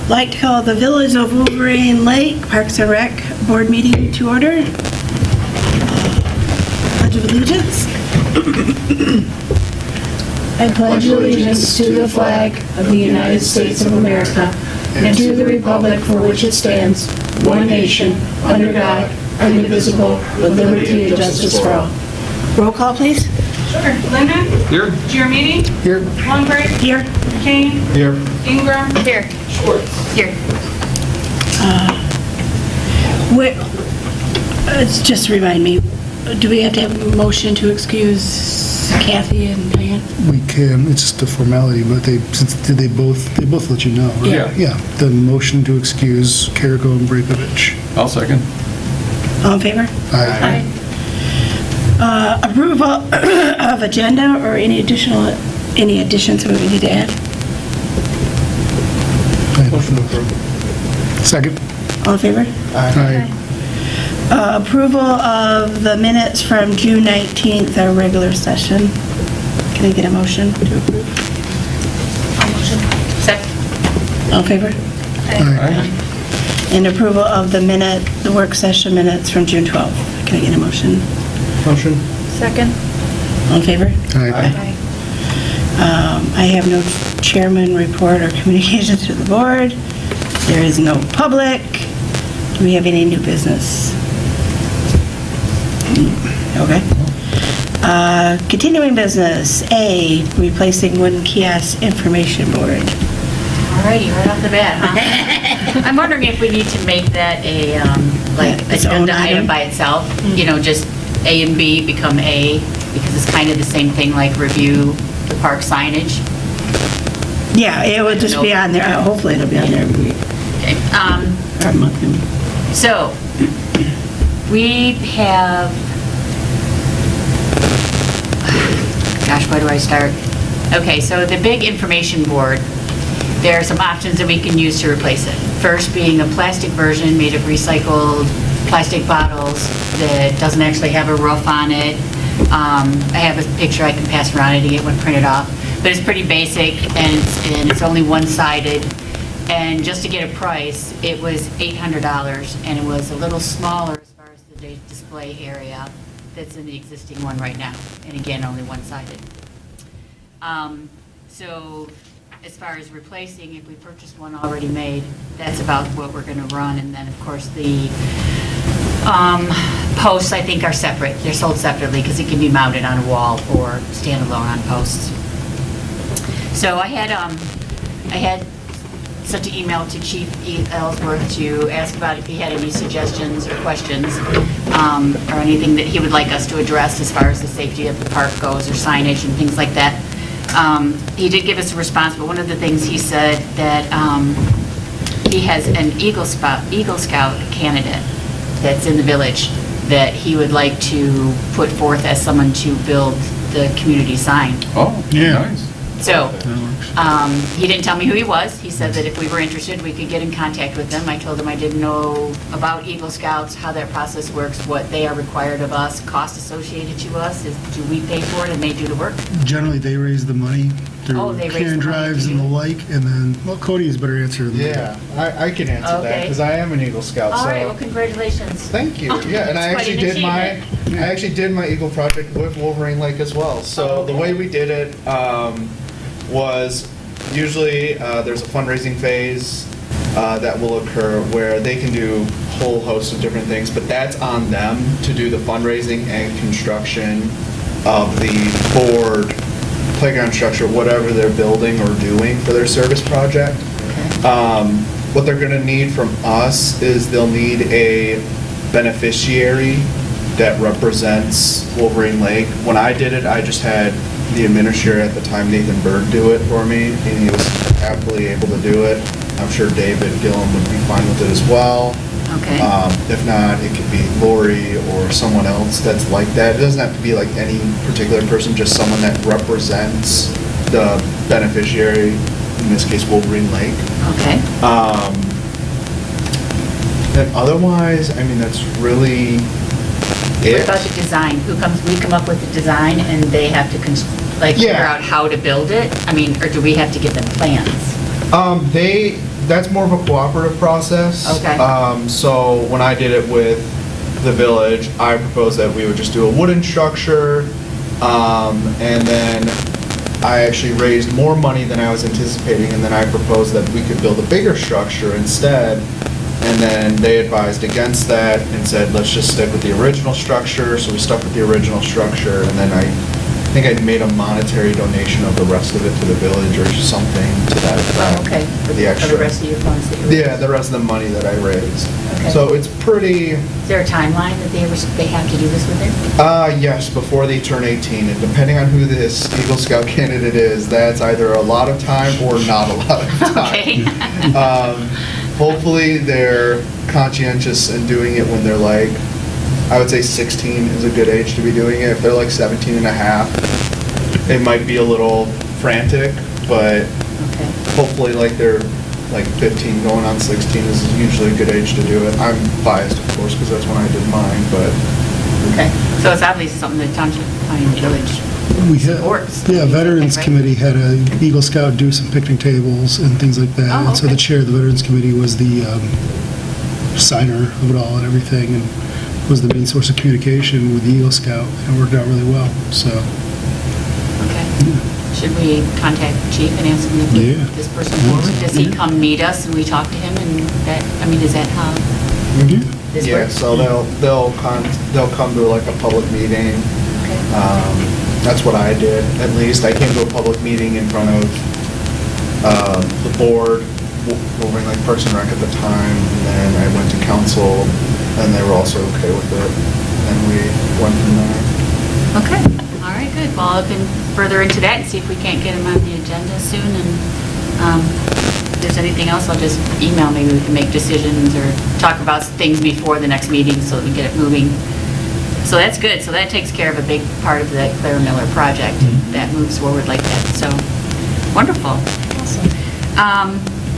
Like to call the Village of Wolverine Lake Parks and Rec Board meeting to order. Pledge of Allegiance. I pledge allegiance to the flag of the United States of America and to the republic for which it stands, one nation, under God, indivisible, with liberty and justice for all. Roll call, please. Sure. Linda? Here. Giramini? Here. Longberg? Here. Kane? Here. Ingram? Here. Schwartz? Here. Just remind me, do we have to have a motion to excuse Kathy and Diane? We can, it's just a formality, but did they both let you know, right? Yeah. Yeah, the motion to excuse Carrico and Breakovich. I'll second. All in favor? Aye. Approval of agenda or any additions that we need to add? Motion to approve. Second. All in favor? Aye. Approval of the minutes from June 19th, our regular session. Can I get a motion to approve? Second. All in favor? Aye. And approval of the work session minutes from June 12th. Can I get a motion? Motion. Second. All in favor? Aye. I have no chairman report or communications to the board. There is no public. Do we have any new business? Okay. Continuing business, A, replacing wooden kiosk information board. Alrighty, right off the bat, huh? I'm wondering if we need to make that a, Its own agenda item? item by itself. You know, just A and B become A, because it's kind of the same thing like review the park signage. Yeah, it will just be on there. Hopefully it'll be on there every week Okay. or monthly. So, we have, gosh, where do I start? Okay, so the big information board, there are some options that we can use to replace it. First being a plastic version made of recycled plastic bottles that doesn't actually have a roof on it. I have a picture I can pass around to get one printed off, but it's pretty basic and it's only one-sided. And just to get a price, it was $800, and it was a little smaller as far as the display area that's in the existing one right now. And again, only one-sided. So as far as replacing, if we purchased one already made, that's about what we're going to run. And then, of course, the posts, I think, are separate. They're sold separately because it can be mounted on a wall or standalone on posts. So I had sent an email to Chief Ellsworth to ask about if he had any suggestions or questions or anything that he would like us to address as far as the safety of the park goes or signage and things like that. He did give us a response, but one of the things he said that he has an Eagle Scout candidate that's in the village that he would like to put forth as someone to build the community sign. Oh, Yeah. nice. So, he didn't tell me who he was. He said that if we were interested, we could get in contact with them. I told him I didn't know about Eagle Scouts, how that process works, what they are required of us, cost associated to us. Do we pay for it and they do the work? Generally, they raise the money Oh, through they raise the can money drives to and the you? like, and then, well, Cody has a better answer than me. Yeah, I can answer that Okay. because I am an Eagle Scout. All so right, well, congratulations. thank you. Yeah, and I That's quite actually an I actually did my Eagle project with Wolverine Lake as well. So Oh, the okay. way we did it was usually there's a fundraising phase that will occur where they can do a whole host of different things, but that's on them to do the fundraising and construction of the board, playground structure, whatever they're building or doing for their service project. What they're going to need from us is they'll need a beneficiary that represents Wolverine Lake. When I did it, I just had the administrator at the time, Nathan Berg, do it for me, and he was happily able to do it. I'm sure David Gillum would be fine with it as well. Okay. If not, it could be Lori or someone else that's like that. It doesn't have to be like any particular person, just someone that represents the beneficiary, in this case Wolverine Lake. Okay. And otherwise, I mean, that's really What it. about the design? We come up with the design and they have to figure Yeah. out how to build it? I mean, or do we have to give them plans? That's more of a cooperative process. Okay. So when I did it with the village, I proposed that we would just do a wooden structure, and then I actually raised more money than I was anticipating, and then I proposed that we could build a bigger structure instead. And then they advised against that and said, let's just stick with the original structure. So we stuck with the original structure, and then I think I made a monetary donation of the rest of it to the village or something to that effect. Oh, okay. For the extra. For the rest of your funds that you Yeah, the rest of the money that I raised. Okay. So it's pretty, Is there a timeline that they have to do this within? yes, before they turn 18. And depending on who this Eagle Scout candidate is, that's either a lot of time or not a lot of time. Okay. Hopefully, they're conscientious in doing it when they're like, I would say 16 is a good age to be doing it. If they're like 17 and a half, it might be a little frantic, but Okay. hopefully like they're like 15 going on 16 is usually a good age to do it. I'm biased, of course, because that's when I did mine, but Okay. So it's obviously something that Township Planning Village We had, supports. yeah, Veterans Right? Committee had a Eagle Scout do some picnic tables and things like that. Oh, And so the okay. chair of the Veterans Committee was the signer of it all and everything, and was the main source of communication with the Eagle Scout, and it worked out really well, so. Okay. Should we contact the chief and ask him to Yeah. put this person forward? Does he come meet us and we talk to him and that, I mean, is that how this yeah, works? so they'll come to like a public meeting. Okay. That's what I did, at least. I came to a public meeting in front of the board, over in like Parks and Rec at the time, and then I went to council, and they were also okay with it. And we went from there. Okay, all right, good. Well, I'll look further into that and see if we can't get him on the agenda soon. And if there's anything else, I'll just email. Maybe we can make decisions or talk about things before the next meeting so that we get it moving. So that's good. So that takes care of a big part of the Claire Miller project. That moves forward like that. So wonderful.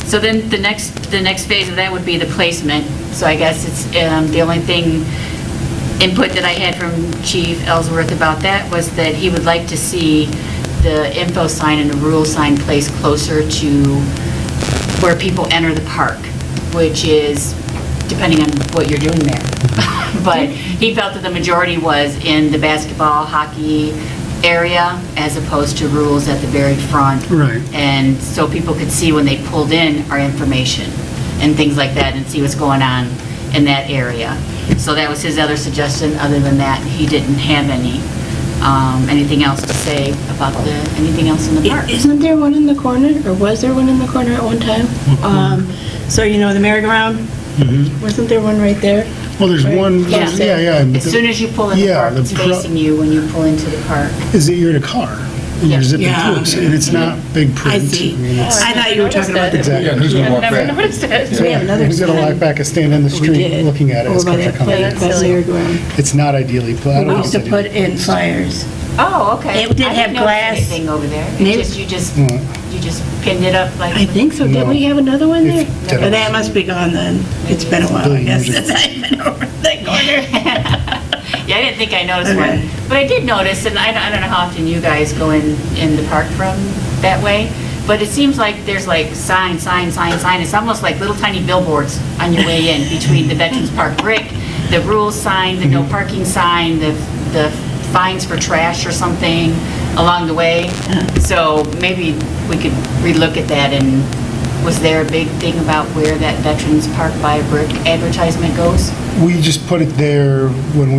So then the next phase of that would be the placement. So I guess it's the only input that I had from Chief Ellsworth about that was that he would like to see the info sign and the rule sign placed closer to where people enter the park, which is depending on what you're doing there. But he felt that the majority was in the basketball, hockey area as opposed to rules at the very front. Right. And so people could see when they pulled in our information and things like that and see what's going on in that area. So that was his other suggestion. Other than that, he didn't have anything else to say about anything else in the park. Isn't there one in the corner, or was there one in the corner at one time? So you know the merry-go-round? Wasn't there one right there? Well, there's Right. one, Yeah. yeah. but As soon as you pull in the yeah, park, it's facing you when you pull into the park. Is that you're in a car, and you're Yeah. zipping Yeah. through, and it's not big print. I see. mean, it's- I thought you were talking about the... Exactly. Yeah, who's gonna walk Never back? noticed it. So we have another Who's gonna sign. walk back and stand in the We street did. looking at it as Over by cars are that coming play- in? that merry-go-round. It's not ideally, I don't We know. used to put in flyers. Oh, okay. It did I have didn't notice glass. anything over there. Maybe- You just Mm. pinned it up like. I think so. Did No. we have another one there? It's dead. But that must be gone then. It's been a while, I Billion guess, years ago. since I've been over that corner. Yeah, I didn't think I noticed Okay. one. But I did notice, and I don't know how often you guys go in the park from that way, but it seems like there's like sign. It's almost like little tiny billboards on your way in between the Veterans Park brick, the rules sign, the no parking sign, the fines for trash or something along the way. So maybe we could relook at that. And was there a big thing about where that Veterans Park by a brick advertisement goes? We just put it there when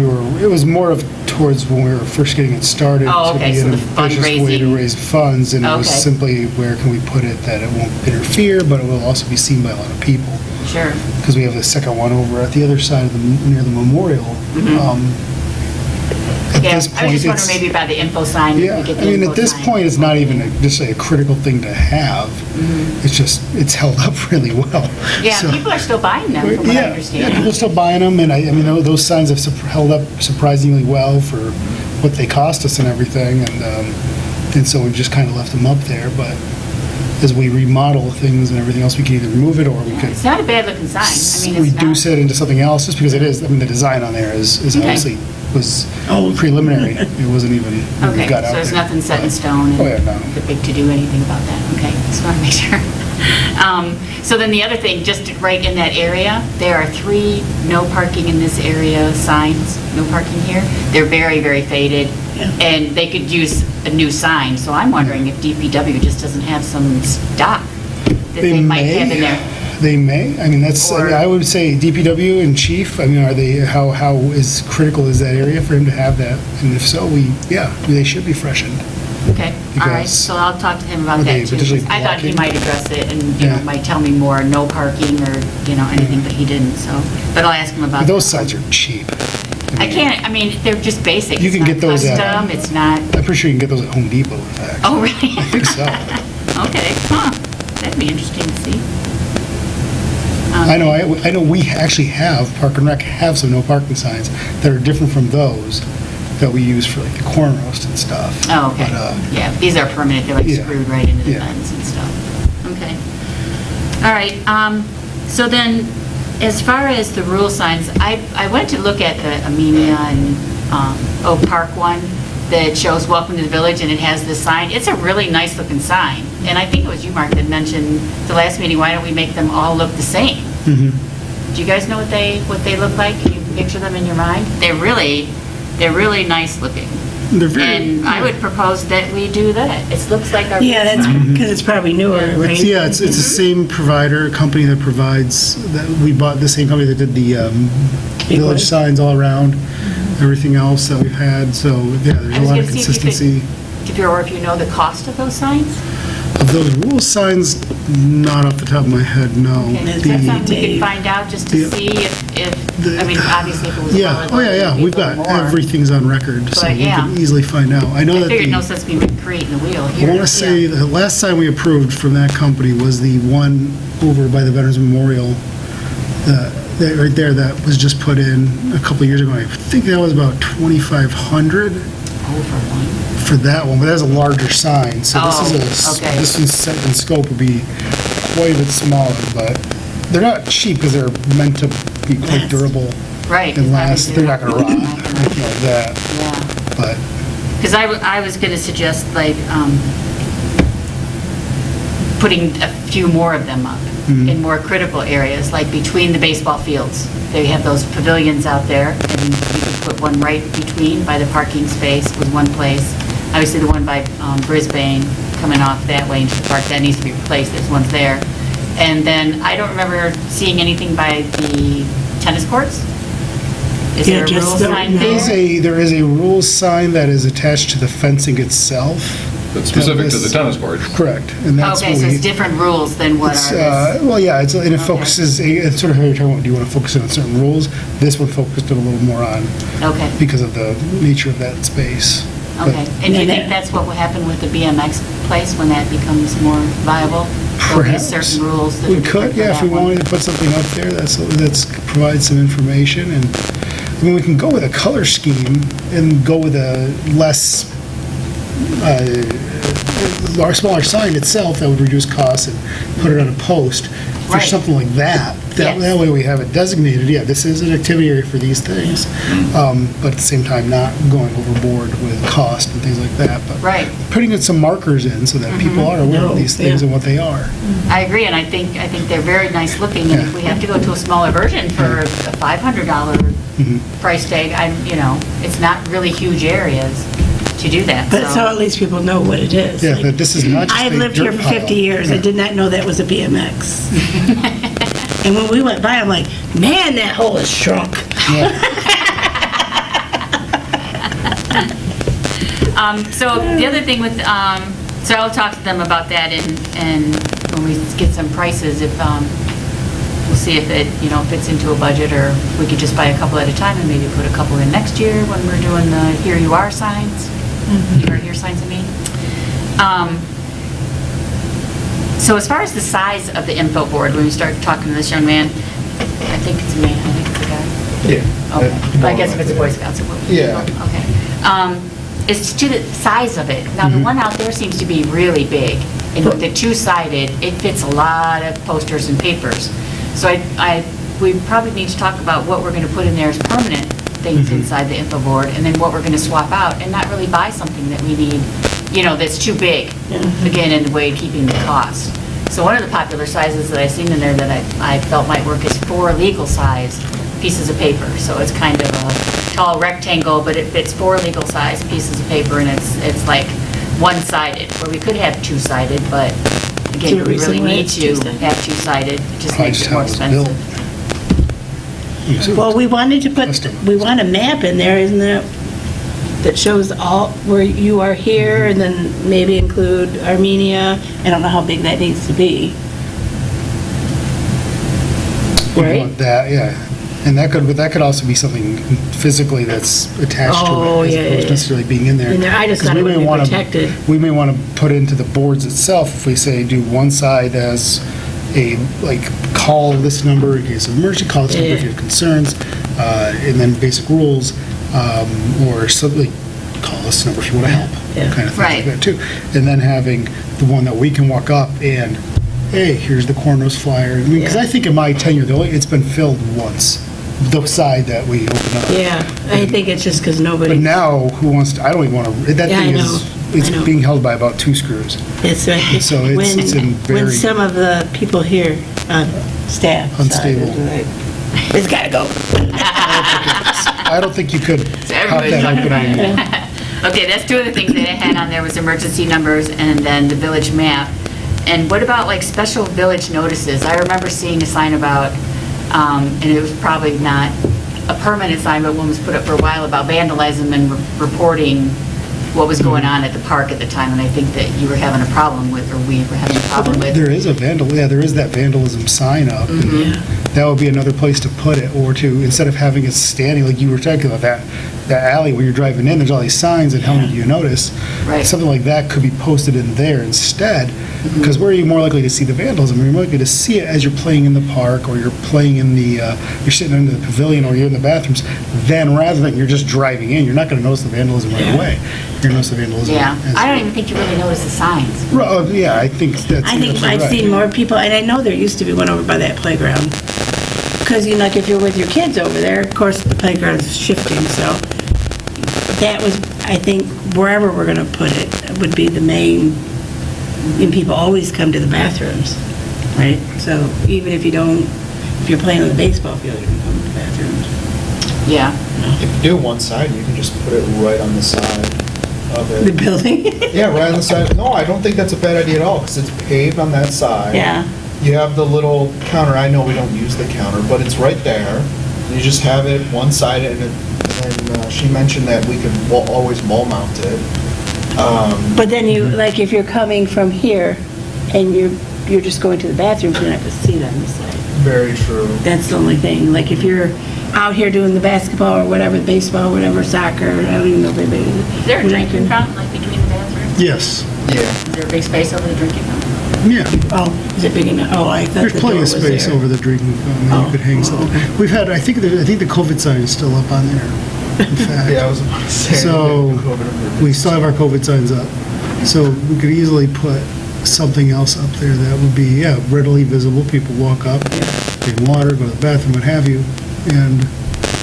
it was more of towards when we were first getting it started. Oh, okay, To so be the an efficient way to fundraising. raise funds, and it was Okay. simply where can we put it that it won't interfere, but it will also be seen by a lot of people. Sure. Because we have the second one over at the other side of near the memorial. At Yeah, this I was point, just wondering maybe about the info sign. if Yeah, we get I the mean, info at this sign. point, it's not even just a critical thing to have. It's just, it's held up really well. Yeah, So- people are still buying them, from what I Yeah, understand. people are still buying them, and I mean, those signs have held up surprisingly well for what they cost us and everything, and so we've just kind of left them up there, but as we remodel things and everything else, we can either remove it, or we could It's not a bad looking sign. I mean, it's not. reduce it into something else, just because it is, I mean, the design on there is Okay. obviously, was preliminary. It wasn't even, we Okay, got so out there's there. nothing set in stone Oh, yeah, and no. the big to do anything about that. Okay, just want to make sure. So then the other thing, just right in that area, there are 3 no parking in this area signs, no parking here. They're very, very faded, Yeah. and they could use a new sign. So I'm wondering if DPW just doesn't have some stock that they might have in there. They may. I mean, that's, Or- I would say DPW and chief, I mean, are they, how is critical is that area for him to have that? And if so, they should be freshened. Okay, all right, Because- so I'll talk to him about Are they that too. potentially I thought he blocking? might address it and, Yeah. might tell me more, no parking or, anything, but he didn't, so, but I'll ask him about But that. those signs are cheap. I mean, they're just basic. You can get those It's at- not custom, it's not, I'm pretty sure you can get those at Home Depot, in fact. oh, really? I think so. Okay, that'd be interesting to see. I know we actually have, Park and Rec have some no parking signs that are different from those that we use for like the corn roast and stuff. Oh, okay, But, yeah, these are permanent, they're like yeah. screwed right into the Yeah. fence and stuff. Okay. All right, so then, as far as the rule signs, I went to look at the Amelia and Oak Park one that shows "Welcome to the Village," and it has this sign. It's a really nice looking sign, and I think it was you, Mark, that mentioned the last meeting, why don't we make them all look the same? Mhm. Do you guys know what they look like? Can you picture them in your mind? They're really nice looking. They're very. And I would propose that we do that. It looks like our. Yeah, that's because it's probably newer, right? Yeah, it's the same provider, company that provides, that we bought, the same company that did the Big village one. signs all around, everything else that we've had, so, yeah, there's I a was lot gonna of see if you could- consistency. If you know the cost of those signs? Of those rule signs, not off the top of my head, no. Okay, is The- that something we could Dave. find out just to Yeah. see The- I mean, obviously if it was. Yeah, lower, oh, yeah, it'd be we've a little got, more. everything's on record, so But, we yeah. can easily find out. I know I that figured no the, sense being creating the wheel I here. want to say, Yeah. the last time we approved from that company was the one over by the Veterans Memorial, that right there, that was just put in a couple of years ago. I think that was about 2,500 Over one. for that one, but that's a larger sign, so this is Oh, okay. this one's set in scope would be quite a bit smaller, but they're not cheap because they're meant to be quite durable Right. and 'cause last. They're not gonna rot or Yeah. anything like that, but, Because I was going to suggest like putting a few more of them up Mm-hmm. in more critical areas, like between the baseball fields. They have those pavilions out there, and you could put one right between by the parking space with one place. Obviously, the one by Brisbane coming off that way into the park, that needs to be replaced. There's ones there. And then I don't remember seeing anything by the tennis courts. Is Yeah, there a just rule the- sign no. there? there is a rules sign that is attached to the fencing itself. That's specific to the tennis courts. Correct, and that's Okay, what so we. it's different rules than what It's, ours. well, yeah, and it Okay. focuses, it's sort of how you're talking about, do you want to focus in on certain rules? This one focused it a little more on, Okay, because of the nature of that space. But okay. And do you And think then- that's what will happen with the BMX place when that becomes more viable? There'll be Perhaps. certain rules that are We different could, for yeah, if that we one. wanted to put something up there that's provides some information, and, I mean, we can go with a color scheme and go with a less, our smaller sign itself that would reduce costs and put it on a post for Right. something like that. That Yes. that way we have it designated, yeah, this is an activity area for these things, but at the same time, not going overboard with cost and things like that, but Right. putting in some markers in so that people are aware of these things Yeah. and what they are. I agree, and I think they're very nice looking, and if we have to go to a smaller version for a $500 Mm-hmm. price tag, it's not really huge areas to do that, But so at least people know what it is. Yeah, Like, that this is not just a I've lived here dirt for pile. 50 years. I Yeah. did not know that was a BMX. And when we went by, I'm like, man, that hole is shrunk. So the other thing with, so I'll talk to them about that and when we get some prices, if, we'll see if it, fits into a budget or we could just buy a couple at a time and maybe put a couple in next year when we're doing the Here You Are signs. Or Here signs, I mean. So as far as the size of the info board, when we start talking to this young man, I think it's a man, I think it's a guy. Yeah. Okay, I guess if it's a Boy Scouts, it will be. Yeah. Okay. It's to the size of it. Now, the one out there seems to be really big, and with the two-sided, it fits a lot of posters and papers. So we probably need to talk about what we're going to put in there as permanent things inside the info board, and then what we're going to swap out, and not really buy something that we need, that's too big, again, in the way of keeping the cost. So one of the popular sizes that I've seen in there that I felt might work is 4 legal size pieces of paper. So it's kind of a tall rectangle, but it fits 4 legal size pieces of paper, and it's like one-sided, where we could have two-sided, but Is again, there a we reason really why need it's to two-sided? have two-sided. It just Probably makes just it more how it was built. expensive. Well, we wanted to put, Custom. we want a map in there, isn't it? That shows all, where you are here, and then maybe include Armenia. I don't know how big that needs to be. You Right? want that, yeah. And that could also be something physically that's attached to Oh, it, as yeah, opposed yeah. to necessarily being in there. In there, I just 'Cause thought it we would may be wanna- protected. We may want to put into the boards itself, if we say, do one side as a, like, call this number in case of emergency, call this number if you have concerns, and then basic rules, or something, call this number if you want to help, Yeah. kind of things Right. like that too. And then having the one that we can walk up and, hey, here's the cornrows flyer. I mean, because Yeah. I think in my tenure, it's been filled once, the side that we open up. Yeah, I think it's just because nobody. But now, who wants to, I don't even want to, that Yeah, I thing know. is, it's I know. being held by about 2 screws. It's right. So it's in When very- some of the people here on staff. side Unstable. is like, it's got to go. I don't think you could So pop that everybody's- open on. Okay, that's 2 of the things that I had on there was emergency numbers and then the village map. And what about like special village notices? I remember seeing a sign about, and it was probably not a permanent sign, but one was put up for a while about vandalism and reporting what was going on at the park at the time. And I think that you were having a problem with, or we were having a problem with. There is a there is that vandalism sign up. Mm-hmm. That would be another place to put it, or to, instead of having it standing, like you were talking about, that alley where you're driving in, there's all these signs, and how many do you notice? Right. Something like that could be posted in there instead, because where are you more likely to see the vandalism? You're more likely to see it as you're playing in the park, or you're playing in the, you're sitting in the pavilion, or you're in the bathrooms, then rather than you're just driving in, you're not gonna notice the vandalism right away. You're gonna notice the vandalism. Yeah, as- I don't even think you really notice the signs. Yeah, I think that's. I think absolutely I've right. seen more people, and I know there used to be one over by that playground. Because, you know, like if you're with your kids over there, of course, the playground's shifting, so that was, I think, wherever we're going to put it would be the main, and people always come to the bathrooms, right? So even if you don't, if you're playing on the baseball field, you can come to the bathrooms. Yeah. If you do one side, you can just put it right on the side of The it. building? Yeah, right on the side. No, I don't think that's a bad idea at all, because it's paved on that side. Yeah. You have the little counter, I know we don't use the counter, but it's right there. You just have it one-sided, and she mentioned that we could always wall mount it. But then you, like, if you're coming from here and you're just going to the bathrooms, you don't have to see it on this side. Very true. That's the only thing. Like, if you're out here doing the basketball or whatever, baseball, whatever, soccer, I don't even know if anybody. Is there a drinking fountain like between the bathrooms? Yes, Yeah. Is there a big space over the drinking fountain? yeah. Oh, is it big enough? Oh, I thought There's the plenty door of was space there. over the drinking fountain that Oh, you could hang something. okay. We've had, I think the COVID sign is still up on there, in fact. Yeah, I was about to say. So, we still have our COVID signs up. So we could easily put something else up there that would be, yeah, readily visible. People walk up, get water, go to the bathroom, what have you. And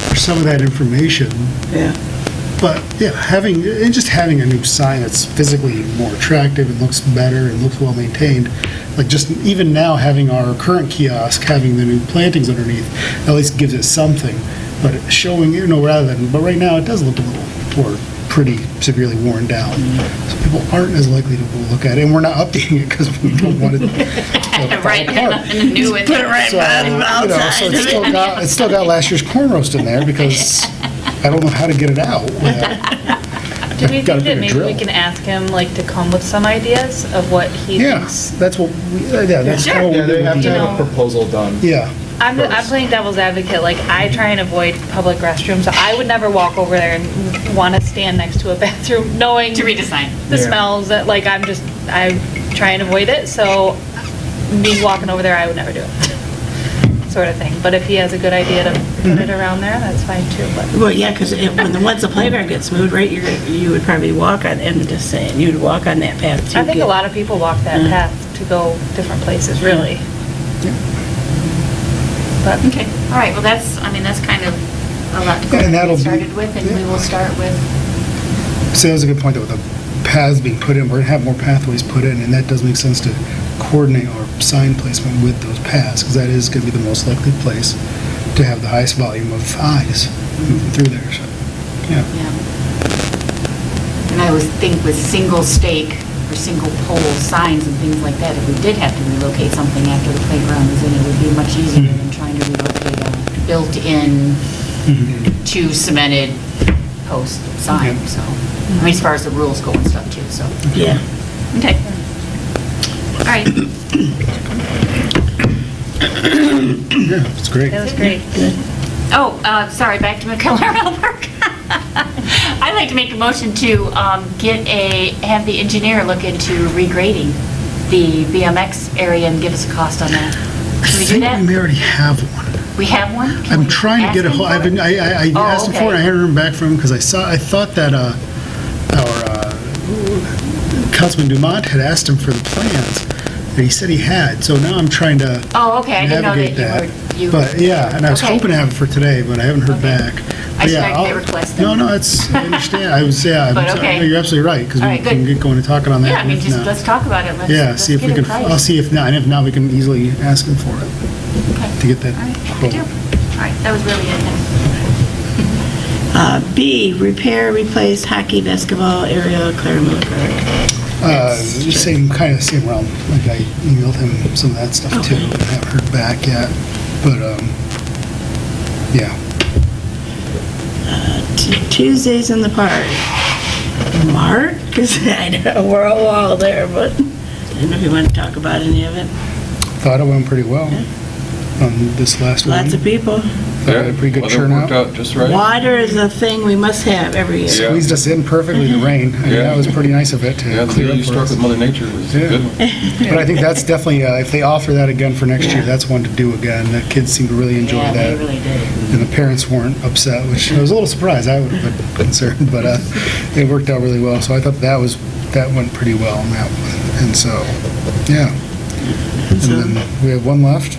for some of that information, Yeah. but yeah, just having a new sign that's physically more attractive and looks better and looks well maintained, like just even now having our current kiosk, having the new plantings underneath, at least gives it something. But showing, but right now it does look a little, or pretty severely worn down. So people aren't as likely to go look at it, and we're not updating it because we don't want it to fall Right, apart. and the new one. Put it right So, so it's still got last year's corn roast in there because I don't know how to get it out. Do we Gotta think that bring a maybe drill. we can ask him, like, to come with some ideas of what he Yeah, thinks? that's what, that's Sure. how Yeah, they we have to You have a know. proposal done. Yeah, I'm First. playing devil's advocate, like, I try and avoid public restrooms. So I would never walk over there and want to stand next to a bathroom knowing To read a sign. the Yeah. smells that, like, I try and avoid it. So me walking over there, I would never do it. Sort of thing. But if he has a good idea to put it around there, that's fine too, but. Well, yeah, because once the playground gets moved, right, you would probably walk on, I'm just saying, you'd walk on that path too. I think a lot of people walk that path to go different places, really. But Okay, all right, well, that's kind of a lot to go Yeah, and that'll get be- started with, and we will start with, so that was a good point, though, with the paths being put in, we're gonna have more pathways put in, and that does make sense to coordinate our sign placement with those paths, because that is going to be the most likely place to have the highest volume of eyes moving through there, so, yeah. Yeah. And I always think with single stake or single pole signs and things like that, if we did have to relocate something after the playground is in, it would be much easier than trying to relocate a built-in two cemented post sign, Yeah. so. I mean, as far as the rules go and stuff too, so. Yeah. Okay. All right. Yeah, it's great. That was great. Oh, sorry, back to McKellar Park. I'd like to make a motion to have the engineer look into regrading the BMX area and give us a cost on that. Can we do I that? think we already have one. We have one? Can I'm we trying to ask get a him hold, for it? I Oh, asked him for it, okay. I hadn't heard back from him, because I thought that, our, Councilman Dumont had asked him for the plans, and he said he had, so now I'm trying to Oh, okay, I didn't know navigate that you were. But, yeah, and I was Okay. hoping to have it for today, but I haven't heard Okay. back. I But should yeah, actually I'll- request No, them. no, it's, I understand, I'm But sorry, okay. no, you're absolutely right, because All we right, can good. get going and talking on that. Yeah, I mean, and if just, not- let's talk about it. Let's Yeah, see if we get a can, price. I'll see if not, and if not, we can easily ask him for it, Okay. to get that All right, quote. good deal. All right, that was really it then. B, repair, replace hockey, basketball area, Claremont Park. Same realm. Like I emailed him some of that stuff too, Okay. and haven't heard back yet. But yeah, Tuesdays in the park. Mark? 'Cause I know we're all there, but I don't know if you want to talk about any of it. thought it went pretty well on this last one. Lots of people. Thought it had a pretty good Weather worked turnout. out just right. Water is a thing we must have every year. Yeah. Squeezed us in perfectly, the rain. I mean, Yeah. that was pretty nice of it to Yeah, the clear deal up you for struck us. with Mother Nature was a Yeah. good one. But I think that's definitely, if they offer that again for next year, Yeah. that's one to do again. The kids seem to really enjoy Yeah, that. they really did. And the parents weren't upset, which I was a little surprised. I would have been concerned, but it worked out really well. So I thought that went pretty well on that one. And so, yeah. And then we have one left,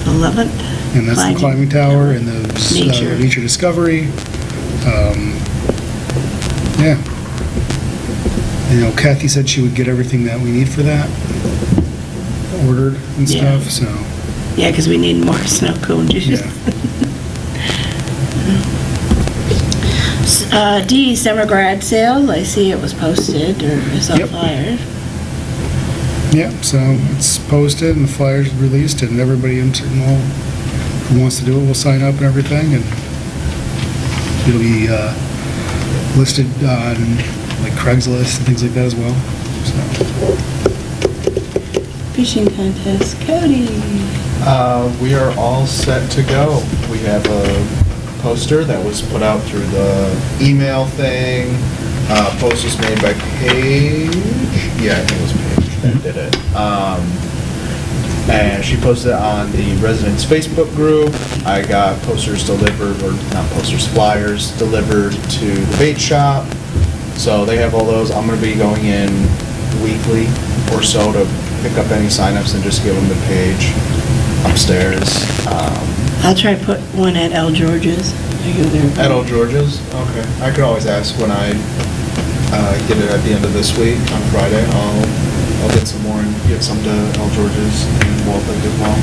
11th. and that's the climbing tower and the Nature. nature discovery. Yeah. And, Kathy said she would get everything that we need for that ordered and Yeah. stuff, so. Yeah, because we need more snow cones. Yeah. D, summer garage sale. I see it was posted, or I saw Yep. flyers. Yeah, so it's posted and the flyers released, and everybody in certain hall who wants to do it will sign up and everything, and it'll be listed on like Craigslist and things like that as well. So, Fishing contest. Cody. We are all set to go. We have a poster that was put out through the email thing. Post was made by Paige. Yeah, I think it was Paige that did it. And she posted it on the residents' Facebook group. I got posters delivered, or not posters, flyers delivered to the bait shop. So they have all those. I'm gonna be going in weekly or so to pick up any signups and just give them the page upstairs. I'll try to put one at L. George's. I go there. At Old George's? Okay. I could always ask when I get it at the end of this week on Friday. I'll get some more and get some to L. George's and Walt as well.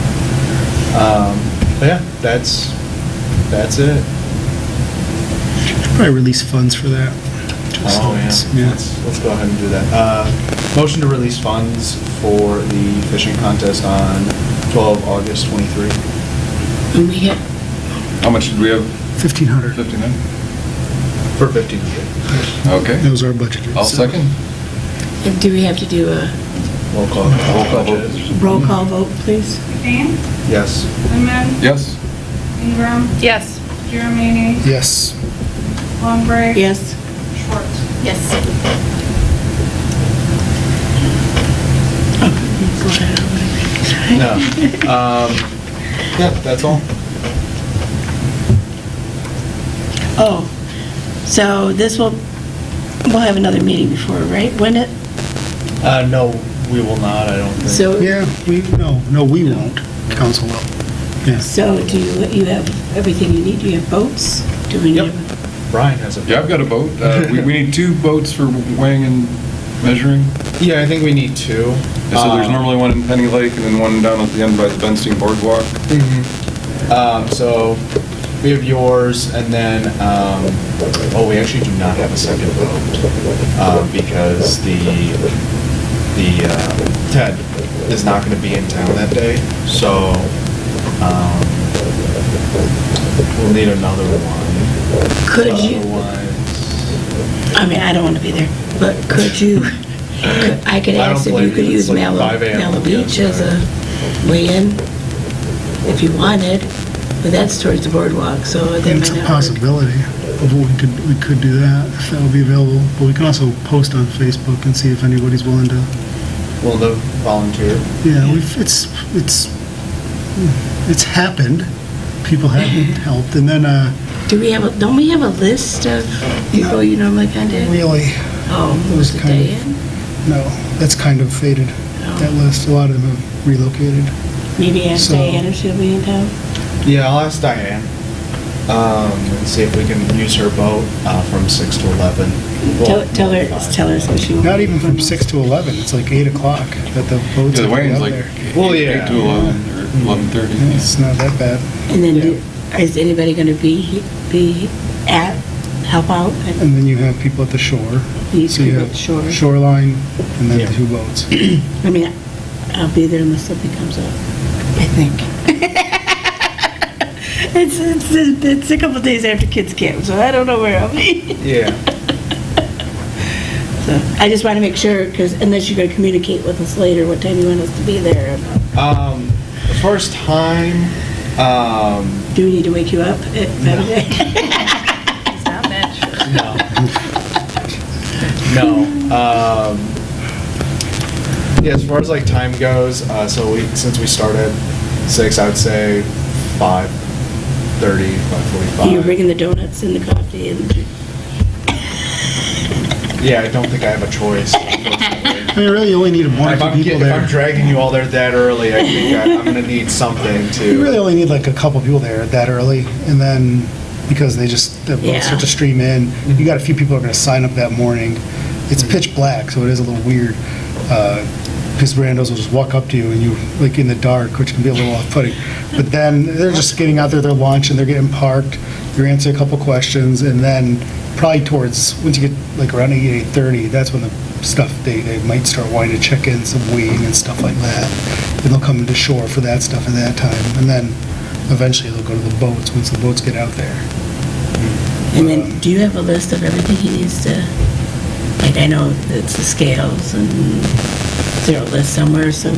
But yeah, that's it. probably release funds for that. Just Oh, so yeah. it's- Let's go ahead and do that. Motion to release funds for the fishing contest on 12 August 23. And we get, How much did we have? 1,500. 59? For 1,500. Okay. That was our budget. I'll second. do we have to do a Roll call. Roll call vote. roll call vote, please? McBain, Yes. Lindman, Yes. Ingram, Yes. Jeremy, Yes. Longbridge. Yes. Schwartz. Yes. Go ahead. No. Yeah, that's all. Oh, so we'll have another meeting before, right? When it, No, we will not, I don't think. so, Yeah, we won't. Council will. Yeah. so do you have everything you need? Do you have boats? Do we Yep. need? Brian has a. Yeah, I've got a boat. We need 2 boats for Wang and measuring? Yeah, I think we need two. So there's normally one in Penny Lake and then one down at the end by the Benstein Boardwalk. So we have yours, and then, we actually do not have a second vote, because Ted is not gonna be in town that day, so, we'll need another one. Could you, Otherwise, I mean, I don't want to be there, but could you, I could I don't ask if blame you could you. use It's like Mallow 5 a.m. Mallow Beach Yeah, as a weigh-in, if you wanted, but that's towards the boardwalk, so that It's might a not work. possibility. We could do that if that would be available. But we can also post on Facebook and see if anybody's willing to. will the volunteer? Yeah, it's happened. People have helped, and then Don't we have a list of people you normally contact? really, Oh, It was was it kind of- Diane? no, that's kind of faded. That list, a lot of them have relocated. Maybe ask So- Diane if she'll be in town. Yeah, I'll ask Diane, and see if we can use her boat, from 6 to 11. Well, Tell her, 5. tell her so she won't. Not even from 6 to 11. It's like 8 o'clock that the boats Yeah, the will be weigh-in's out like there. Well, 8 yeah. to 11 or 11:30. Yeah, it's not that bad. And then, is anybody going to be at, help out? And then you have people at the shore. You So you people have at the shore. Shoreline, and then Yeah. 2 boats. I mean, I'll be there unless something comes up, I think. It's a couple days after kids camp, so I don't know where I'll be. Yeah. So I just want to make sure, because unless you're going to communicate with us later, what time you want us to be there. As far as time, Do we need to wake you up at 5 a.m.? He's not Mitch. no. Yeah, as far as like time goes, since we started 6, I would say 5:30, 5:45. You're bringing the donuts and the coffee and, Yeah, I don't think I have a choice. I mean, really, you only need 1 or If 2 people if I'm there. dragging you all there that early, I think I'm gonna need something You really to. only need like a couple people there that early, and then, because the boats Yeah. start to stream in, you got a few people who are gonna sign up that morning. It's pitch black, so it is a little weird, because randos will just walk up to you and you, like in the dark, which can be a little off-putting. But then, they're just getting out there, their lunch, and they're getting parked, you're answering a couple questions, and then probably towards, once you get like around 8:30, that's when the stuff, they might start wanting to check in some weighing and stuff like that. And they'll come into shore for that stuff at that time. And then eventually they'll go to the boats once the boats get out there. and then, do you have a list of everything he needs to, like, I know it's the scales and is there a list somewhere, so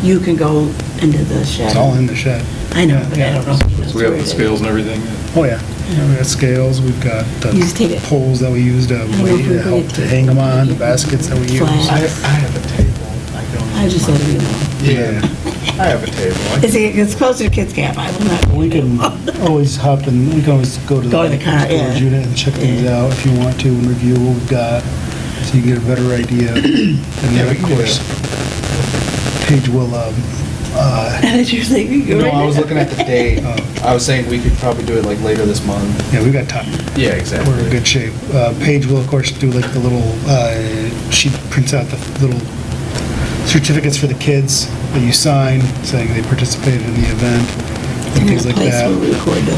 you can go into the shed? It's all in the shed. I know, but I don't know if he knows So we have where the it scales is. and everything. Oh, yeah. We've got scales, we've got You just take the it. poles that we use to know if weigh, we to bring help it to to- hang them on, the baskets that we use. Flags. I have a table. I don't. I just let him know. Yeah, I have a table. It's closer to kids camp, I will not. We can always hop in, we can always go to Go in the car, yeah. storage unit and check things Yeah. out if you want to and review what we've got, so you can get a better idea. And Yeah, then, we of can do course, Paige will, Did you say we go No, right I was now? looking at the date. I was saying we could probably do it like later this month. yeah, we've got time. Yeah, exactly. We're in good shape. Paige will, of course, do like the little, she prints out the little certificates for the kids that you sign, saying they participated in the event, and things like Place that. where we record the,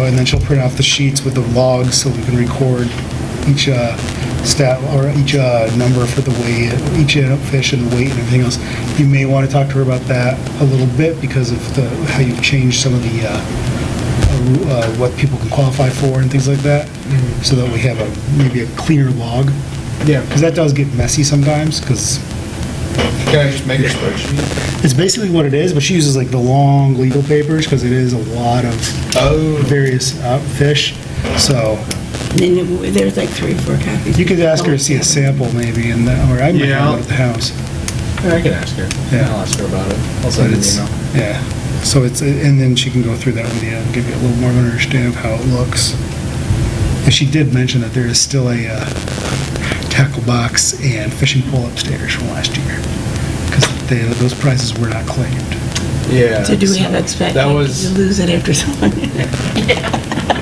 And then she'll print off the sheets with the logs so we can record each stat, or each number for the weight, each fish and the weight and everything else. You may want to talk to her about that a little bit because of how you've changed some of the, what people can qualify for and things like that, so that we have maybe a cleaner log. Yeah. Because that does get messy sometimes, because Can I just make a spreadsheet? it's basically what it is, but she uses like the long legal papers because it is a lot of Oh. various fish. So then there's like 3 or 4 copies. you could ask her to see a sample maybe, or I might Yeah. have one at the house. I can ask her. Yeah. I'll ask her about it. I'll But send her an it's, email. yeah, so it's, and then she can go through that with you and give you a little more of an understanding of how it looks. And she did mention that there is still a tackle box and fishing pole upstairs from last year, because those prizes were not claimed. Yeah. So do we have that spec? That Did was. you lose it after so long?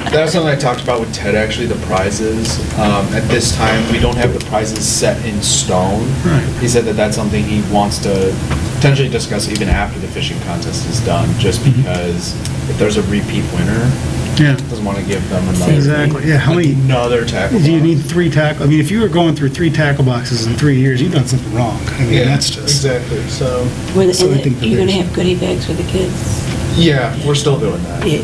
That's something I talked about with Ted, actually, the prizes. At this time, we don't have the prizes set in stone. Right. He said that that's something he wants to potentially discuss even after the fishing contest is done, just because if there's a repeat winner, Yeah. doesn't want to give them another. Exactly, yeah, how many, Another tackle do you box. need 3 tackle, I mean, if you were going through 3 tackle boxes in 3 years, you've done something wrong. I mean, Yeah, that's just, exactly, so, With- So I think that You're gonna there's- have goodie bags for the kids. yeah, we're still doing that. Yeah.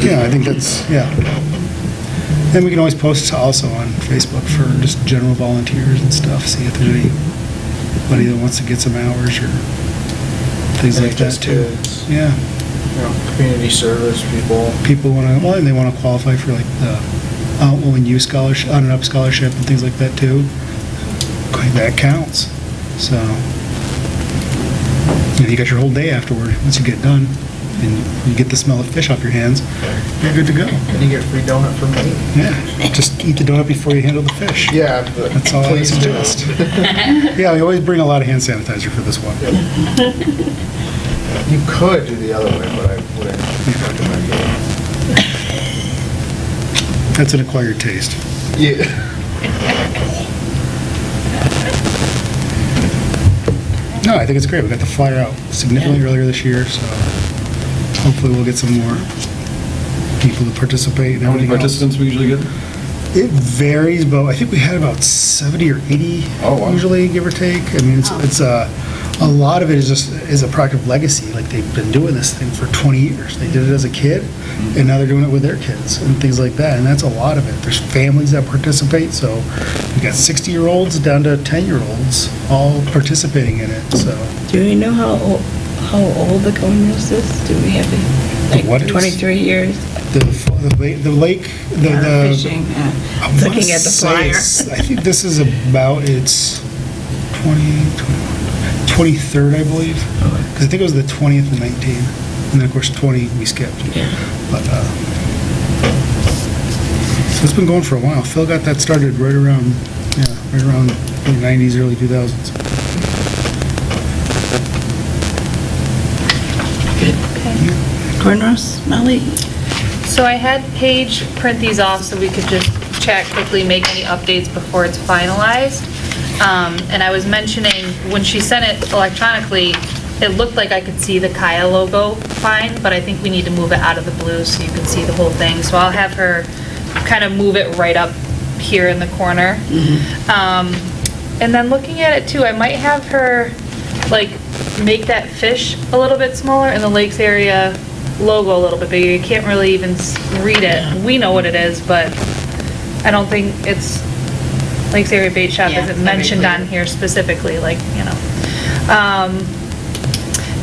yeah, I think that's, yeah. And we can always post also on Facebook for just general volunteers and stuff, see if there's anybody that wants to get some hours or things like that NHS too. kids. Yeah, You know, community service people. people want to, well, and they want to qualify for like the Outland U scholarship, on and up scholarship and things like that too. That counts, so. And you got your whole day afterward, once you get done, and you get the smell of fish off your hands, you're good to go. And you get a free donut from me. Yeah, just eat the donut before you handle the fish. Yeah, but That's all I please do. suggest. Yeah, we always bring a lot of hand sanitizer for this one. You could do the other way, but I wouldn't recommend it. That's an acquired taste. Yeah. No, I think it's great. We got the flyer out significantly earlier this year, so hopefully we'll get some more people to participate and How many everything else. participants we usually get? It varies, but I think we had about 70 or 80 Oh, wow. usually, give or take. I mean, it's a lot of it is a product of legacy. Like they've been doing this thing for 20 years. They did it as a kid, and now they're doing it with their kids and things like that. And that's a lot of it. There's families that participate, so we got 60-year-olds down to 10-year-olds all participating in it. So Do we know how old the cone roost is? Do we have it? What Like is- 23 years? the lake, the Fishing, I wanna looking at the say flyer. I think this is about its 23rd, I believe. Because I think it was the 20th and 19th. And then, of course, 20 we skipped. But, so it's been going for a while. Phil got that started right around the 90s, early 2000s. Corn roast, Molly? So I had Paige print these off so we could just check quickly, make any updates before it's finalized. And I was mentioning, when she sent it electronically, it looked like I could see the Kaya logo fine, but I think we need to move it out of the blue so you can see the whole thing. So I'll have her kind of move it right up here in the corner. And then looking at it too, I might have her like make that fish a little bit smaller and the lakes area logo a little bit bigger. You can't really even read it. We know what it is, but I don't think it's, Lakes Area Bait Shop Yeah, it's isn't not very mentioned clear. on here specifically, like, you know.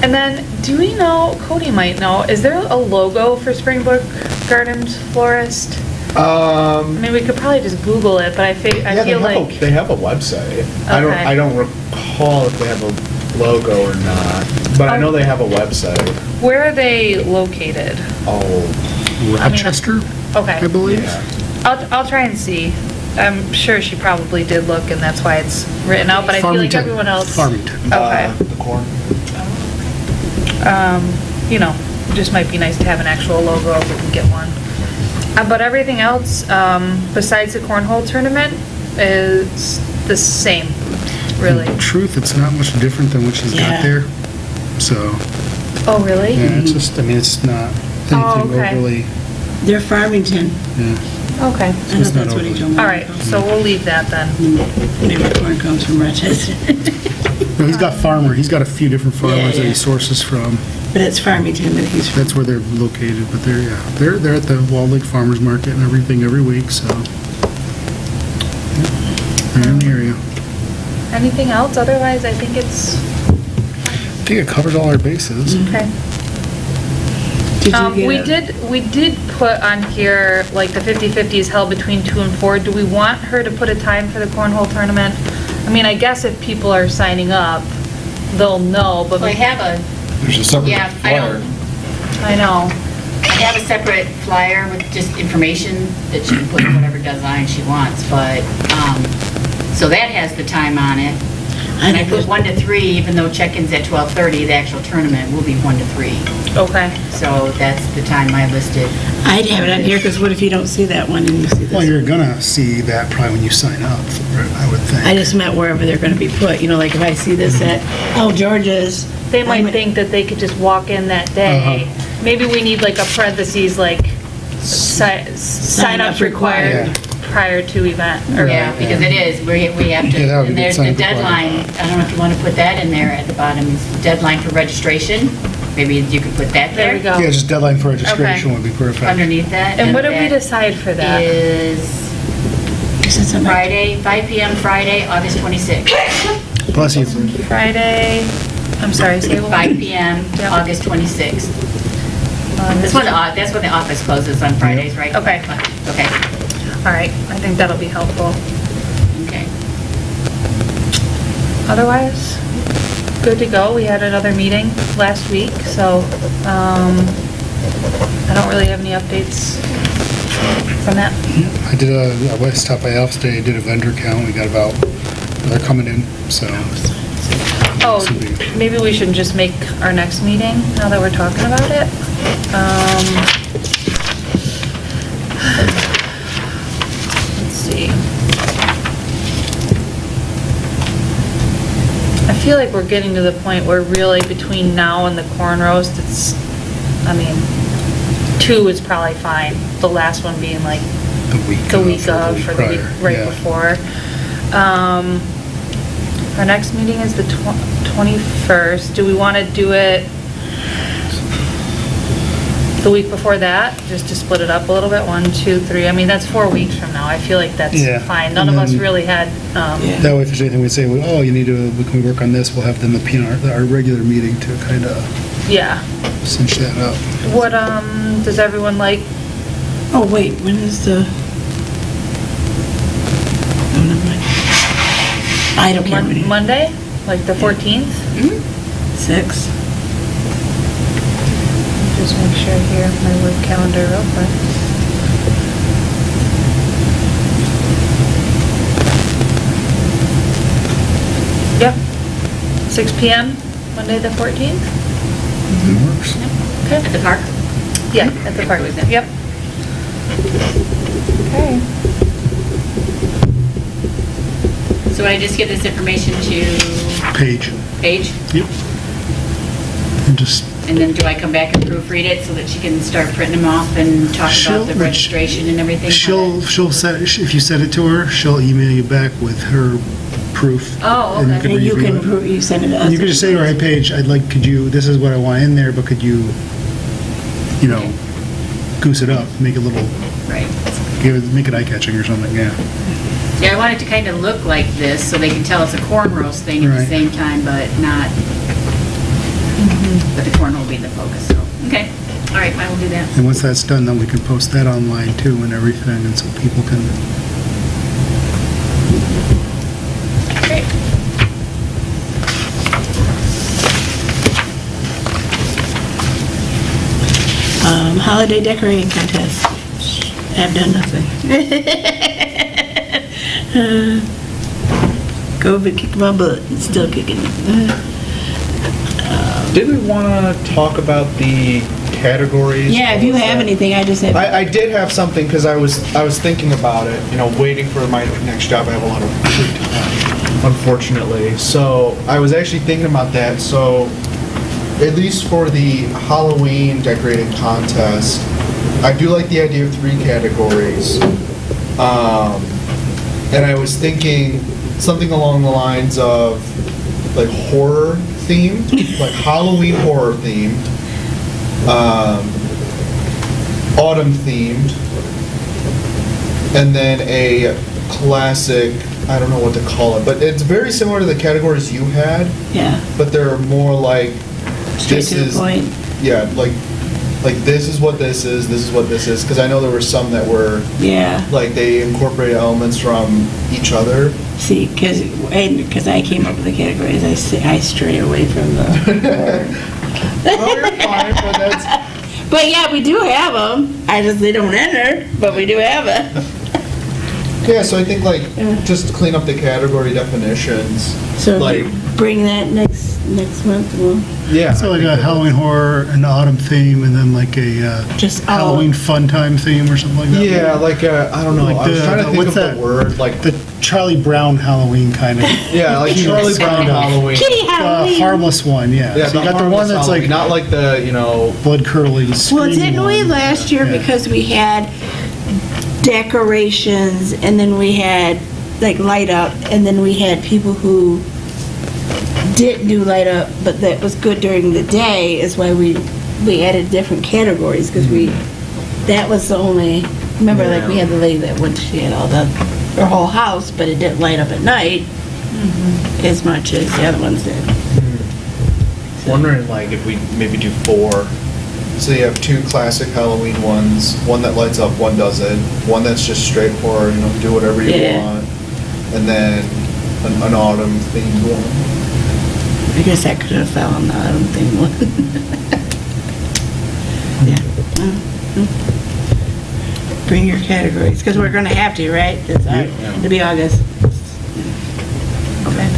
And then, do we know, Cody might know, is there a logo for Springbrook Gardens Florist? I mean, we could probably just Google it, but I feel like, They have a website. Okay. I don't recall if they have a logo or not, but I know they have a website. where are they located? Oh, Rochester, Okay. I believe. yeah. I'll try and see. I'm sure she probably did look, and that's why it's written out, but I feel like Farmington. everyone else. Farmington. Okay. The corn. You know, it just might be nice to have an actual logo if we can get one. But everything else, besides the cornhole tournament, is the same, really. In truth, it's not much different than what she's Yeah. got there. So, Oh, really? yeah, it's just, I mean, it's not Oh, anything okay. overly, They're Farmington. yeah. Okay. I know It's not that's what he overly- told me. All right, so we'll leave that then. Maybe corn comes from Rochester. No, he's got farmer, he's got a few different farmers that yeah. he sources from. But it's Farmington that he's from. That's where they're located, but they're at the Wall Lake Farmers Market and everything every week, so. Yeah, they're in the area. Anything else? Otherwise, I think it's, I think it covers all our bases. okay. Did you get We did put on here, like, the 50/50 is held between 2 and 4. Do we want her to put a time for the cornhole tournament? I mean, I guess if people are signing up, they'll know, but So I have a, There's a separate Yeah, I flyer. don't- I know. I have a separate flyer with just information that she can put whatever design she wants, but, so that has the time on it. And I put 1 to 3, even though check-in's at 12:30, the actual tournament will be 1 to 3. Okay. So that's the time I listed. I'd have it on here, because what if you don't see that one and you see Well, this? you're gonna see that probably when you sign up for it, I would think. I just meant wherever they're gonna be put, like if I see this at, George's. They might I'm- think that they could just walk in that day. Maybe we need like a parentheses, like, sign-ups required prior to event. or- Yeah, because it is, we have to, Yeah, that would be and good there's sign the up required. deadline, I don't know if you want to put that in there at the bottom, is deadline for registration. Maybe you could put that There there. we go. Yeah, just deadline for registration Okay. would be perfect. Underneath that. And what did we that decide for that? Is Is it something? Friday, 5 PM Friday, August 26th. Bless you. Friday, I'm sorry, say what? 5 PM, Yep. August 26th. That's when the office closes on Fridays, right? Okay. Okay, All right, I think that'll be helpful. okay. Otherwise, good to go. We had another meeting last week, so I don't really have any updates from that. I did I went stopped by Alpha today, did a vendor count, we got about, they're coming in, so. Oh, this will be- maybe we should just make our next meeting, now that we're talking about it. Let's see. I feel like we're getting to the point where really between now and the corn roast, I mean, 2 is probably fine. The last one being like The week the week of, or the week prior, right yeah. before. Our next meeting is the 21st. Do we want to do it the week before that, just to split it up a little bit? 1, 2, 3. I mean, that's 4 weeks from now. I feel like that's Yeah. fine. None And of us then- really had, Yeah. That way, if there's anything we'd say, well, oh, you need to, can we work on this, we'll have them appear at our regular meeting to kind of yeah. cinch that up. What, does everyone like? Oh, wait, when is the? Oh, never mind. I don't care. Monday? Like the 14th? 6. Just make sure here, my work calendar real quick. Yep, 6 PM, Monday the 14th? It works. Okay. At the park? Yeah, at the park, yep. Okay. So I just give this information to Page. Paige? Yep. And just, And then do I come back and proofread it so that she can start printing them off and talk She'll- about the registration and everything? she'll set, if you send it to her, she'll email you back with her proof. Oh, and okay. And you review can, it. you send it to us. And you could just say to her, hey, Paige, I'd like, this is what I want in there, but could you, goose it up, make it a little, Right. make it eye-catching or something, yeah. Yeah, I want it to kind of look like this, so they can tell it's a corn roast thing at the Right. same time, but not, but the corn will be the focus, so, okay. All right, I will do that. And once that's done, then we can post that online too and everything, and so people can, Great. Holiday decorating contest. I've done nothing. COVID kicked my butt, it's still kicking. Did we want to talk about the categories? Yeah, if you have anything, I just have. I did have something, because I was thinking about it, waiting for my next job. I have a lot of free time, unfortunately. So I was actually thinking about that. So at least for the Halloween decorating contest, I do like the idea of 3 categories. And I was thinking something along the lines of like horror themed, like Halloween horror themed, autumn themed, and then a classic, I don't know what to call it, but it's very similar to the categories you had, Yeah, but they're more like, straight this to the is, point. yeah, like this is what this is what this is, because I know there were some that were, Yeah, like, they incorporated elements from each other. see, because I came up with the categories, I stray away from the. Oh, you're fine, but that's, But yeah, we do have them. They don't enter, but we do have it. Yeah, so I think like, just to clean up the category definitions, So like, bring that next month, we'll yeah. So I like think a that- Halloween horror, an autumn theme, and then like a just all. Halloween fun time theme or something like that? Yeah, like, I don't know, Like I was the- trying to think what's of that? the word, like, The Charlie Brown Halloween kind of. yeah, like Charlie Brown Halloween. Kitty Halloween. Harmless one, yeah. Yeah, So you got the harmless one that's Halloween, like not like the, blood curdling, Well, screaming didn't we one. last year Yeah. because we had decorations and then we had like light up and then we had people who didn't do light up, but that was good during the day is why we added different categories because that was the only, remember like we had the lady that went, she had all her whole house, but it didn't light up at night as much as the other ones did. Wondering like if we maybe do 4. So you have 2 classic Halloween ones, one that lights up, one doesn't, one that's just straight horror, do whatever you Yeah. want, and then an autumn themed one. I guess that could have fell on the autumn thing one. Yeah. Bring your categories, because we're gonna have to, right? It'll be August. Okay.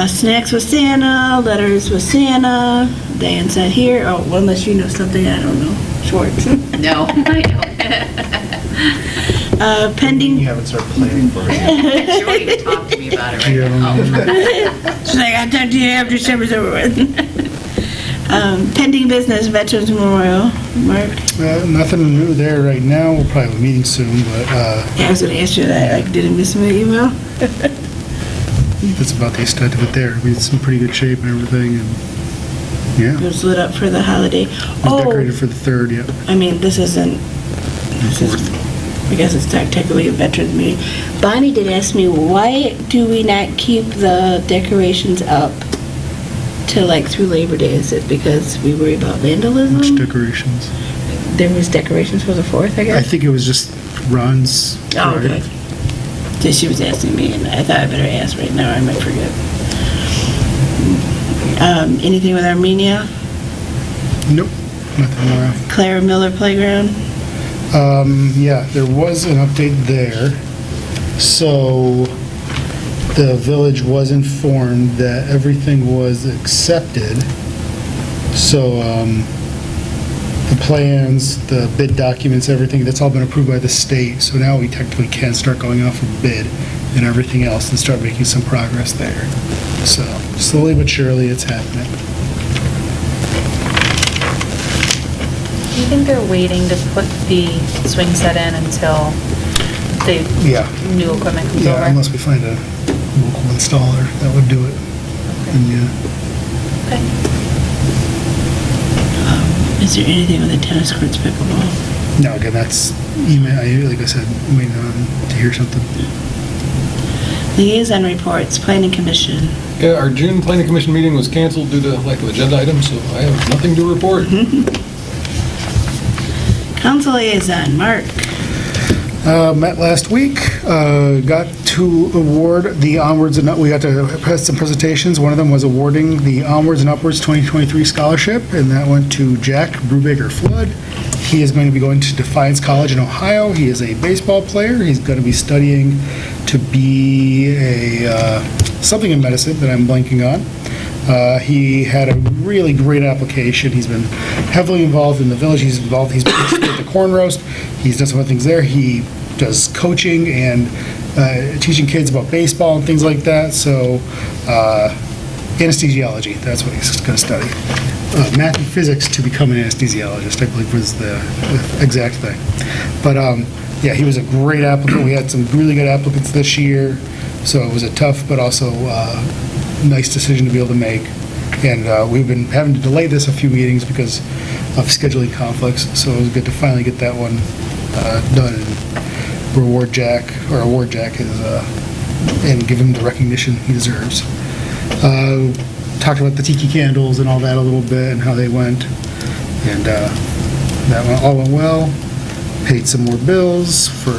Snacks with Santa, letters with Santa, Dan said here, oh, unless you know something, I don't know, Schwartz. No, I don't. Pending, You haven't started planning for it. She won't even talk to me about it right Yeah, now. she's like, I'll talk to you after December's over with. Pending business, Veterans Memorial, Mark. Nothing new there right now. We'll probably have a meeting soon, but Yeah, I was gonna ask you that, like, did I miss my email? that's about the extent of it there. I mean, it's in pretty good shape and everything, and It yeah. was lit up for the holiday. It's Oh, decorated for the 3rd, yeah. I mean, this is, I guess it's technically a veterans meeting. Bonnie did ask me, why do we not keep the decorations up till like through Labor Day? Is it because we worry about vandalism? Which decorations? There was decorations for the 4th, I I guess? think it was just Ron's. Oh, right? okay. So she was asking me, and I thought I better ask right now, I might forget. Anything with Armenia? Nope, nothing more. Clara Miller Playground? Yeah, there was an update there. So the village was informed that everything was accepted. So the plans, the bid documents, everything, that's all been approved by the state. So now we technically can start going off of bid and everything else and start making some progress there. So slowly but surely it's happening. Do you think they're waiting to put the swing set in until the Yeah. new equipment comes Yeah, over? unless we find a local installer that would do it. And yeah. Okay. Is there anything with the tennis courts pickleball? No, again, that's email, like I said, waiting on to hear something. Liaison reports, planning commission. Yeah, our June planning commission meeting was canceled due to lack of agenda items, so I have nothing to report. Council liaison, Mark. Met last week, got to award the Onwards and, we got to press some presentations. One of them was awarding the Onwards and Upwards 2023 scholarship, and that went to Jack Brubaker Flood. He is going to be going to Defiance College in Ohio. He is a baseball player. He's going to be studying to be something in medicine that I'm blanking on. He had a really great application. He's been heavily involved in the village. He's participated at the corn roast. He's done some other things there. He does coaching and teaching kids about baseball and things like that. So anesthesiology, that's what he's going to study. Math and physics to become an anesthesiologist, I believe was the exact thing. But yeah, he was a great applicant. We had some really good applicants this year. So it was a tough but also nice decision to be able to make. And we've been having to delay this a few meetings because of scheduling conflicts. So it was good to finally get that one done and award Jack his, and give him the recognition he deserves. Talked about the tiki candles and all that a little bit and how they went. And that all went well. Paid some more bills for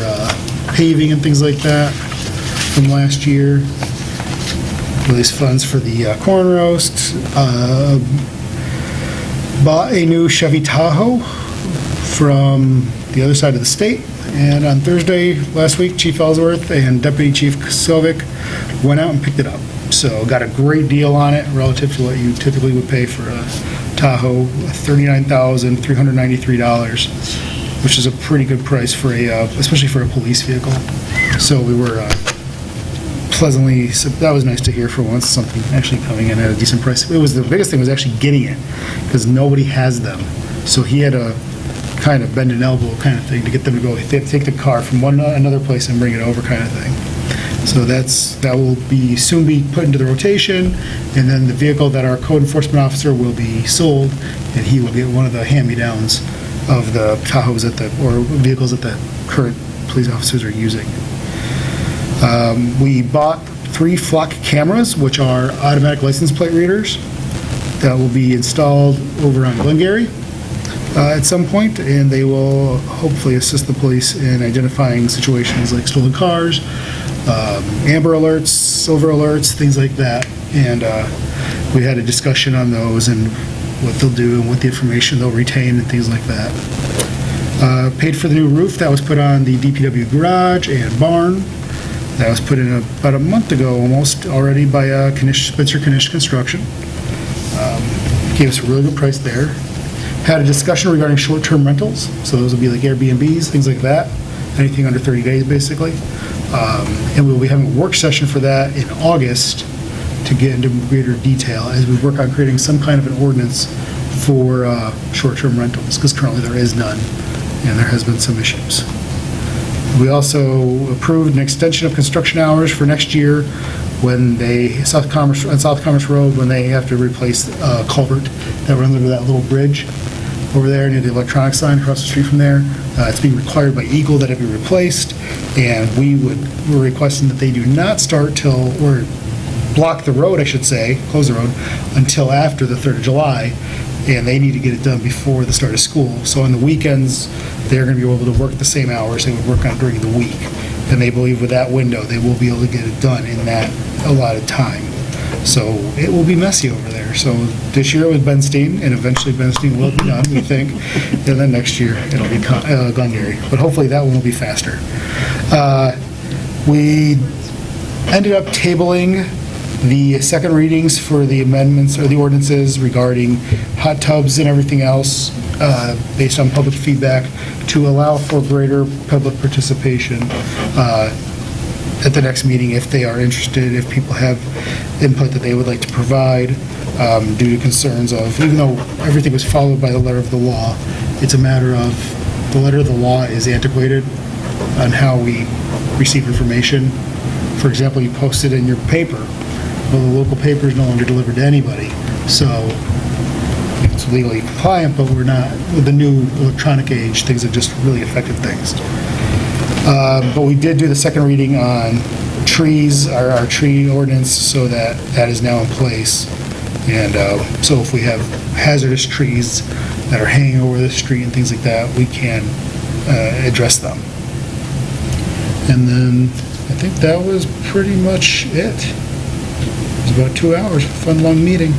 paving and things like that from last year. Released funds for the corn roast. Bought a new Chevy Tahoe from the other side of the state. And on Thursday last week, Chief Ellsworth and Deputy Chief Kosovic went out and picked it up. So got a great deal on it relative to what you typically would pay for a Tahoe, $39,393, which is a pretty good price for especially for a police vehicle. So we were pleasantly, so that was nice to hear for once, something actually coming in at a decent price. The biggest thing was actually getting it, because nobody has them. So he had a kind of bend an elbow kind of thing to get them to go, they have to take the car from another place and bring it over kind of thing. So that will soon be put into the rotation, and then the vehicle that our code enforcement officer will be sold, and he will get one of the hand-me-downs of the Tahoes or vehicles that the current police officers are using. We bought 3 Flock cameras, which are automatic license plate readers, that will be installed over on Glengarry at some point, and they will hopefully assist the police in identifying situations like stolen cars, amber alerts, silver alerts, things like that. And we had a discussion on those and what they'll do and what the information they'll retain and things like that. Paid for the new roof that was put on the DPW garage and barn. That was put in about a month ago almost already by Spencer Knish Construction. Gave us a really good price there. Had a discussion regarding short-term rentals, so those will be like Airbnbs, things like that, anything under 30 days basically. And we'll be having a work session for that in August to get into greater detail as we work on creating some kind of an ordinance for short-term rentals, because currently there is none, and there has been some issues. We also approved an extension of construction hours for next year when on South Commerce Road, when they have to replace a culvert that runs under that little bridge over there near the electronic sign across the street from there. It's being required by Eagle that it be replaced, and we're requesting that they do not start or block the road, I should say, close the road, until after the 3rd of July, and they need to get it done before the start of school. So on the weekends, they're going to be able to work the same hours they would work on during the week. And they believe with that window, they will be able to get it done in that allotted time. So it will be messy over there. So this year it was Ben Steen, and eventually Ben Steen will be done, we think. And then next year it'll be Glengarry. But hopefully that one will be faster. We ended up tabling the second readings for the amendments or the ordinances regarding hot tubs and everything else based on public feedback to allow for greater public participation at the next meeting if they are interested, if people have input that they would like to provide due to concerns of, even though everything was followed by the letter of the law, it's a matter of the letter of the law is antiquated on how we receive information. For example, you post it in your paper. Well, the local paper is no longer delivered to anybody, so it's legally compliant, but we're not, with the new electronic age, things have just really affected things. But we did do the second reading on trees, our tree ordinance, so that is now in place. And so if we have hazardous trees that are hanging over the street and things like that, we can address them. And then I think that was pretty much it. It was about 2 hours, fun long meeting.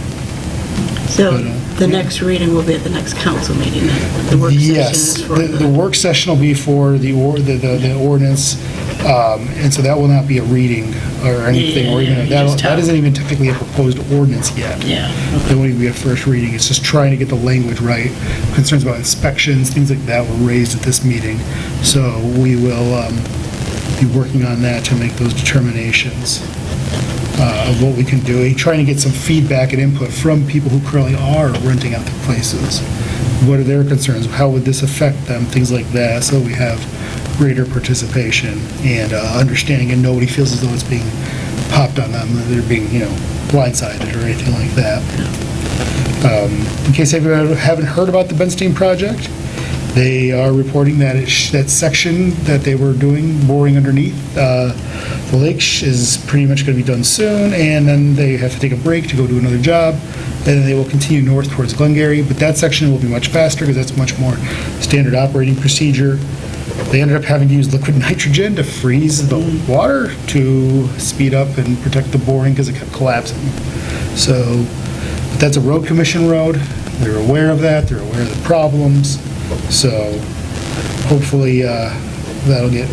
So But, the next reading will be at the next council meeting, then? The work session Yes, is for the work session will be for the ordinance, and so that will not be a reading or anything. Or even Yeah, you just that isn't even technically a proposed ordinance yet. Yeah. That won't even be a first reading. It's just trying to get the language right. Concerns about inspections, things like that were raised at this meeting. So we will be working on that to make those determinations of what we can do. Trying to get some feedback and input from people who currently are renting out their places. What are their concerns? How would this affect them? Things like that, so we have greater participation and understanding, and nobody feels as though it's being popped on them, that they're being, blindsided or anything like that. In case you haven't heard about the Ben Steen project, they are reporting that that section that they were doing, boring underneath the lake, is pretty much going to be done soon, and then they have to take a break to go do another job, and then they will continue north towards Glengarry, but that section will be much faster because that's much more standard operating procedure. They ended up having to use liquid nitrogen to freeze the water to speed up and protect the boring because it kept collapsing. So, but that's a road commission road. They're aware of that. They're aware of the problems. So hopefully that'll get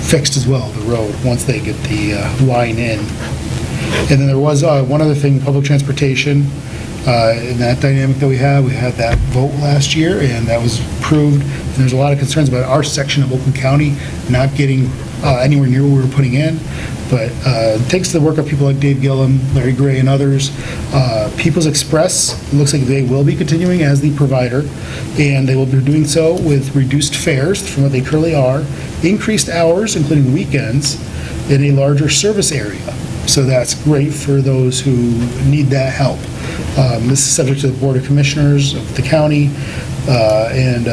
fixed as well, the road, once they get the line in. And then there was one other thing, public transportation. In that dynamic that we had that vote last year, and that was approved. And there's a lot of concerns about our section of Oakland County not getting anywhere near what we were putting in. But thanks to the work of people like Dave Gillum, Larry Gray, and others, People's Express, it looks like they will be continuing as the provider, and they will be doing so with reduced fares from what they currently are, increased hours, including weekends, in a larger service area. So that's great for those who need that help. This is subject to the Board of Commissioners of the county, and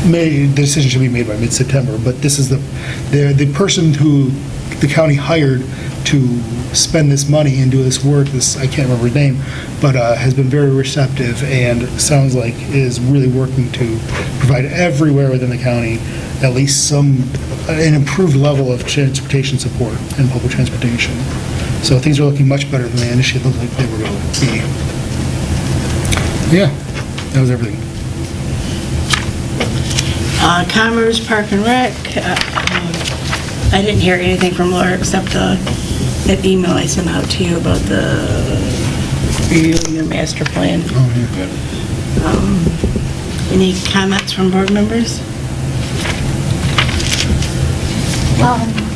the decision should be made by mid-September. But this is the person who the county hired to spend this money and do this work, I can't remember his name, but has been very receptive and sounds like is really working to provide everywhere within the county at least an improved level of transportation support and public transportation. So things are looking much better than they initially looked like they were going to be. Yeah, that was everything. Commerce, Park and Rec, I didn't hear anything from Laura except that email I sent out to you about reviewing the master plan. Oh, yeah. Any comments from board members?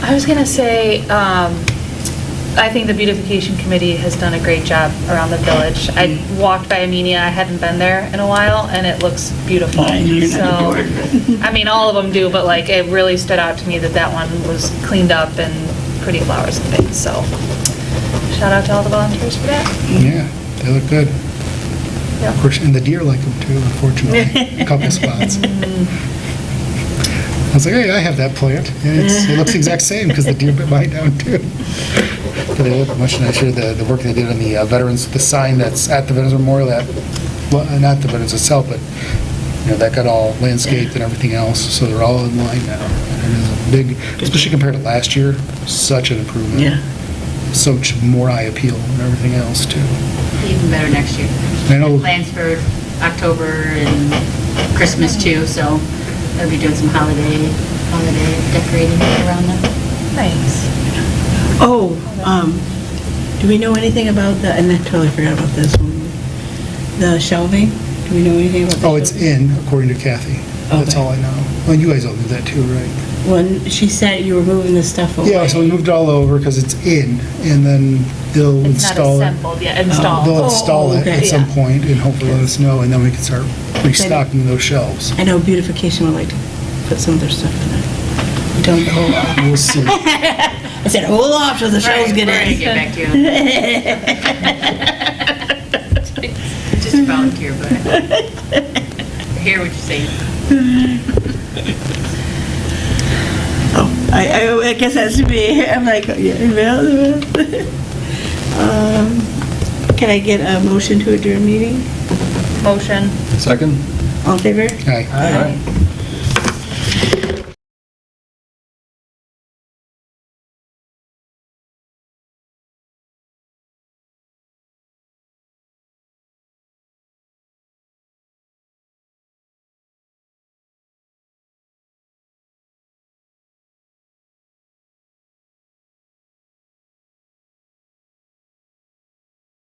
I was gonna say, I think the beautification committee has done a great job around the village. I walked by Amenia, I hadn't been there in a while, and it looks beautiful. I know you're not a So, I mean, all of them do, but like, it really stood out to me that one was cleaned up and pretty flowers and things, so shout out to all the volunteers for that. Yeah, they look good. Yep. Of course, and the deer like them too, unfortunately, a couple spots. I was like, hey, I have that plant. And it looks the exact same because the deer bit mine down too. But they look much nicer. The work they did on the veterans, the sign that's at the Veterans Memorial, well, not the veterans itself, but that got all landscaped and everything else. So they're all in line now. And it is a big, especially compared to last year, such an improvement. Yeah. So much more eye appeal and everything else too. Even better next year. I know. Plans for October and Christmas too, so they'll be doing some holiday decorating around them. Thanks. Oh, do we know anything about and I totally forgot about this one, the shelving? Do we know anything about the Oh, it's shelving? in, according to Kathy. That's Okay. all I know. Well, you guys all knew that too, right? When she said you were moving the stuff away. Yeah, so we moved it all over because it's in, and then they'll It's not install it. assembled yet, installed. They'll install it okay. at some Yeah. point and hopefully let us know, and then we can start restocking those shelves. I know beautification would like to put some of their stuff in it. You told them to hold off. We'll see. I said, hold off till the shelves get We're gonna in. get back to you. Just a volunteer, but I hear what you're saying. Oh, I guess that's me. I'm like, yeah, well. Can I get a motion to adjourn meeting? Motion. Second? All in favor? Aye. Aye.